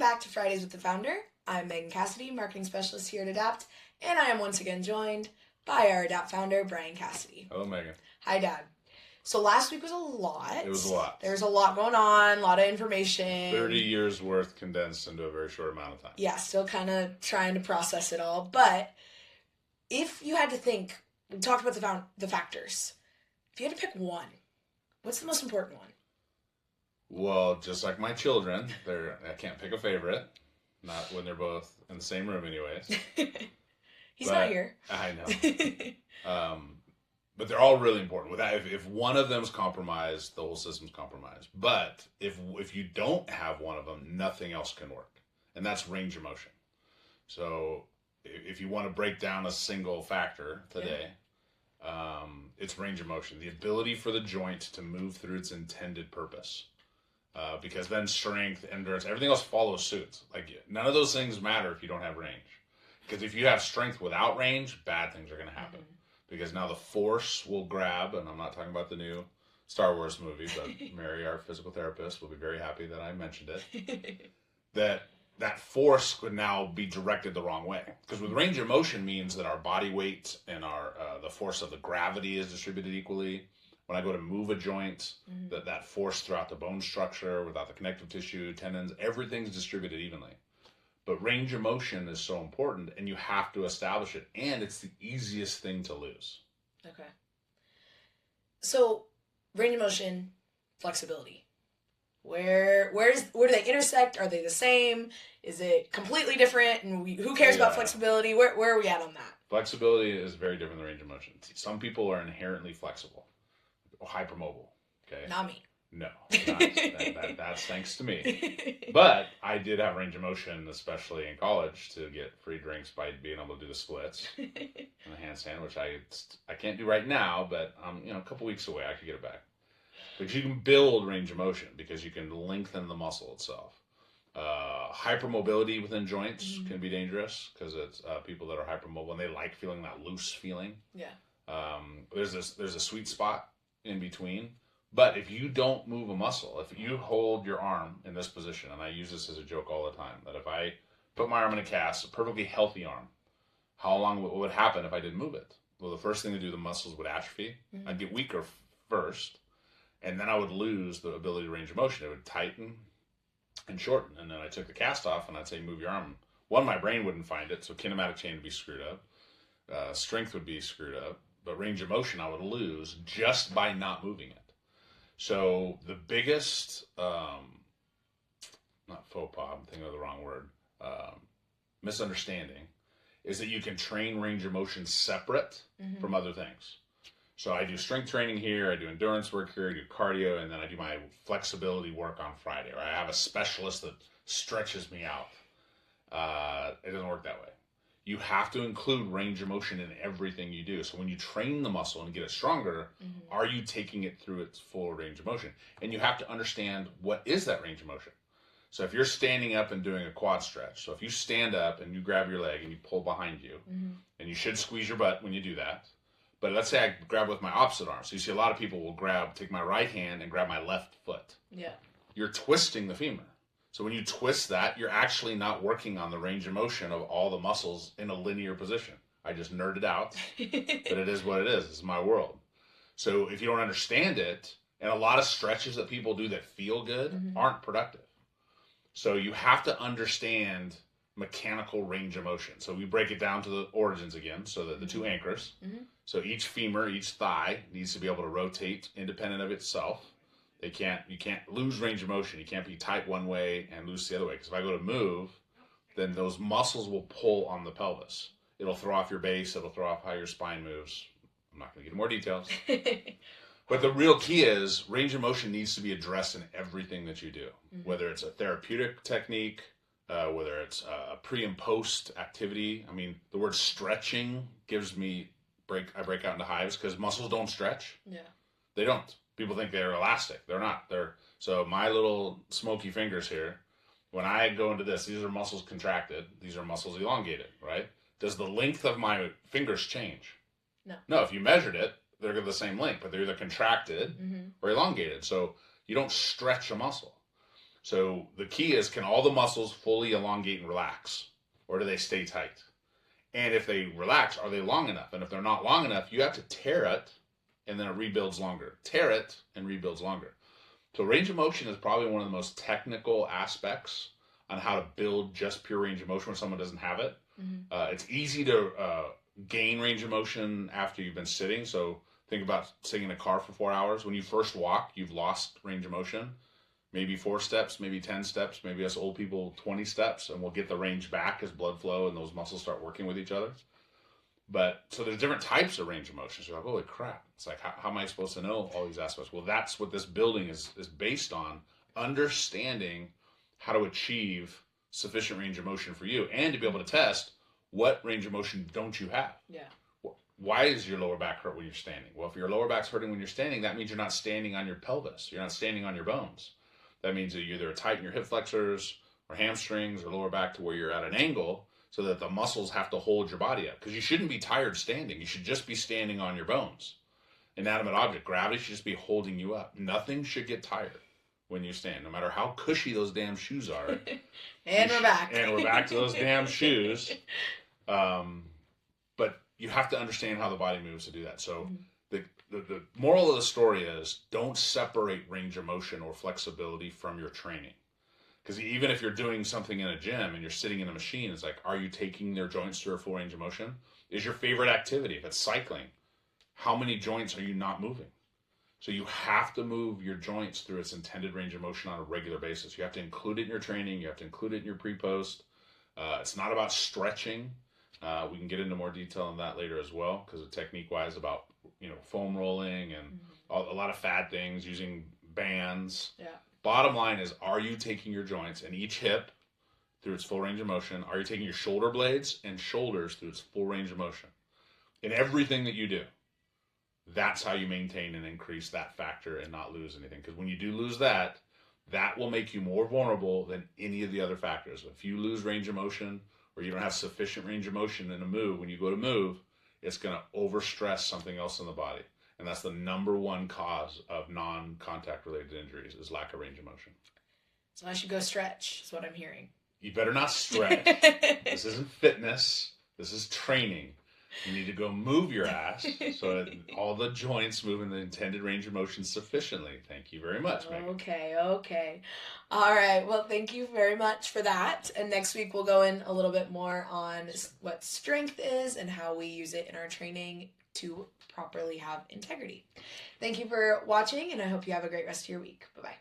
back to Fridays with the Founder. I'm Brian Cassidy, marketing specialist here at Adapt, and I am once again joined by our Adapt founder, Brian Cassidy. Hello, Megan. Hi, Dad. So last week was a lot. It was a lot. There's a lot going on, a lot of information. 30 years worth condensed into a very short amount of time. Yeah, still kind of trying to process it all. But if you had to think, we talked about the factors. If you had to pick one, what's the most important one? Well, just like my children, I can't pick a favorite. Not when they're both in the same room anyways. He's not here. I know. But they're all really important. If one of them's compromised, the whole system's compromised. But if you don't have one of them, nothing else can work. And that's range of motion. So if you want to break down a single factor today, it's range of motion. The ability for the joint to move through its intended purpose. Because then strength, endurance, everything else follows suit. Like, none of those things matter if you don't have range. Because if you have strength without range, bad things are going to happen. Mm-hmm. Because now the force will grab, and I'm not talking about the new Star Wars movie, but Mary, our physical therapist, will be very happy that I mentioned it. that force could now be directed the wrong way. Because with range of motion means that our body weight and the force of the gravity is distributed equally. When I go to move a joint, that force throughout the bone structure, without the connective tissue, tendons, everything's distributed evenly. But range of motion is so important, and you have to establish it. And it's the easiest thing to lose. Okay. So, range of motion, flexibility. Where do they intersect? Are they the same? Is it completely different? And who cares about flexibility? Where are we at on that? Flexibility is very different than range of motion. Some people are inherently flexible. Hypermobile. Okay. Not me. No, that's thanks to me. But I did have range of motion, especially in college, to get free drinks by being able to do the splits and the handstand, which I can't do right now, but a couple weeks away I could get it back. But you can build range of motion because you can lengthen the muscle itself. Hypermobility within joints can be dangerous because it's people that are hypermobile and they like feeling that loose feeling. Yeah. There's a sweet spot in between, but if you don't move a muscle, if you hold your arm in this position, and I use this as a joke all the time, that if I put my arm in a cast, a perfectly healthy arm, what would happen if I didn't move it? Well, the first thing to do, the muscles would atrophy. I'd get weaker first, and then I would lose the ability to range of motion. It would tighten and shorten, and then I took the cast off, and I'd say, move your arm. One, my brain wouldn't find it, so kinematic chain would be screwed up. Strength would be screwed up. But range of motion I would lose just by not moving it. So the biggest, not faux pas, I'm thinking of the wrong word, misunderstanding, is that you can train range of motion separate from other things. So I do strength training here, I do endurance work here, I do cardio, and then I do my flexibility work on Friday. Or I have a specialist that stretches me out. It doesn't work that way. You have to include range of motion in everything you do. So when you train the muscle and get it stronger, are you taking it through its full range of motion? And you have to understand, what is that range of motion? So if you're standing up and doing a quad stretch, so if you stand up and you grab your leg and you pull behind you, and you should squeeze your butt when you do that. But let's say I grab with my opposite arm. So you see a lot of people will take my right hand and grab my left foot. Yeah. You're twisting the femur. So when you twist that, you're actually not working on the range of motion of all the muscles in a linear position. I just nerded out, but it is what it is. It's my world. So if you don't understand it, and a lot of stretches that people do that feel good aren't productive. So you have to understand mechanical range of motion. So we break it down to the origins again. So that the two anchors. So each femur, each thigh needs to be able to rotate independent of itself. You can't lose range of motion. You can't be tight one way and loose the other way. Because if I go to move, then those muscles will pull on the pelvis. It'll throw off your base. It'll throw off how your spine moves. I'm not going to get into more details. But the real key is range of motion needs to be addressed in everything that you do. Whether it's a therapeutic technique, whether it's a pre and post activity. I mean, the word stretching gives me I break out into hives because muscles don't stretch. Yeah. They don't. People think they're elastic. They're not. So my little smoky fingers here, when I go into this, these are muscles contracted. These are muscles elongated, right? Does the length of my fingers change? No. No, if you measured it, they're the same length, but they're either contracted or elongated. So you don't stretch a muscle. So the key is, can all the muscles fully elongate and relax, or do they stay tight? And if they relax, are they long enough? And if they're not long enough, you have to tear it, and then it rebuilds longer. Tear it and rebuilds longer. So range of motion is probably one of the most technical aspects on how to build just pure range of motion when someone doesn't have it. It's easy to gain range of motion after you've been sitting. So think about sitting in a car for 4 hours. When you first walk, you've lost range of motion. Maybe 4 steps, maybe 10 steps, maybe us old people 20 steps, and we'll get the range back as blood flow and those muscles start working with each other. But so there's different types of range of motion. So you're like, holy crap. It's like, how am I supposed to know all these aspects? Well, that's what this building is based on, understanding how to achieve sufficient range of motion for you and to be able to test what range of motion don't you have. Yeah. Why is your lower back hurt when you're standing? Well, if your lower back's hurting when you're standing, that means you're not standing on your pelvis. You're not standing on your bones. That means that you either tighten your hip flexors or hamstrings or lower back to where you're at an angle so that the muscles have to hold your body up. Because you shouldn't be tired standing. You should just be standing on your bones. Inanimate object. Gravity should just be holding you up. Nothing should get tired when you stand, no matter how cushy those damn shoes are. And we're back. And we're back to those damn shoes. But you have to understand how the body moves to do that. So the moral of the story is, don't separate range of motion or flexibility from your training. Because even if you're doing something in a gym and you're sitting in a machine, it's like, are you taking their joints through a full range of motion? Is your favorite activity, if it's cycling, how many joints are you not moving? So you have to move your joints through its intended range of motion on a regular basis. You have to include it in your training. You have to include it in your pre-post. It's not about stretching. We can get into more detail on that later as well, because technique-wise about, foam rolling and a lot of fad things, using bands. Yeah. Bottom line is, are you taking your joints and each hip through its full range of motion? Are you taking your shoulder blades and shoulders through its full range of motion? In everything that you do, that's how you maintain and increase that factor and not lose anything. Because when you do lose that, that will make you more vulnerable than any of the other factors. If you lose range of motion, or you don't have sufficient range of motion in a move, when you go to move, it's going to overstress something else in the body. And that's the number one cause of non-contact related injuries, is lack of range of motion. So I should go stretch, is what I'm hearing. You better not stretch. This isn't fitness. This is training. You need to go move your ass so that all the joints move in the intended range of motion sufficiently. Thank you very much, Megan. Okay. All right. Well, thank you very much for that. And next week we'll go in a little bit more on what strength is and how we use it in our training to properly have integrity. Thank you for watching, and I hope you have a great rest of your week. Bye-bye.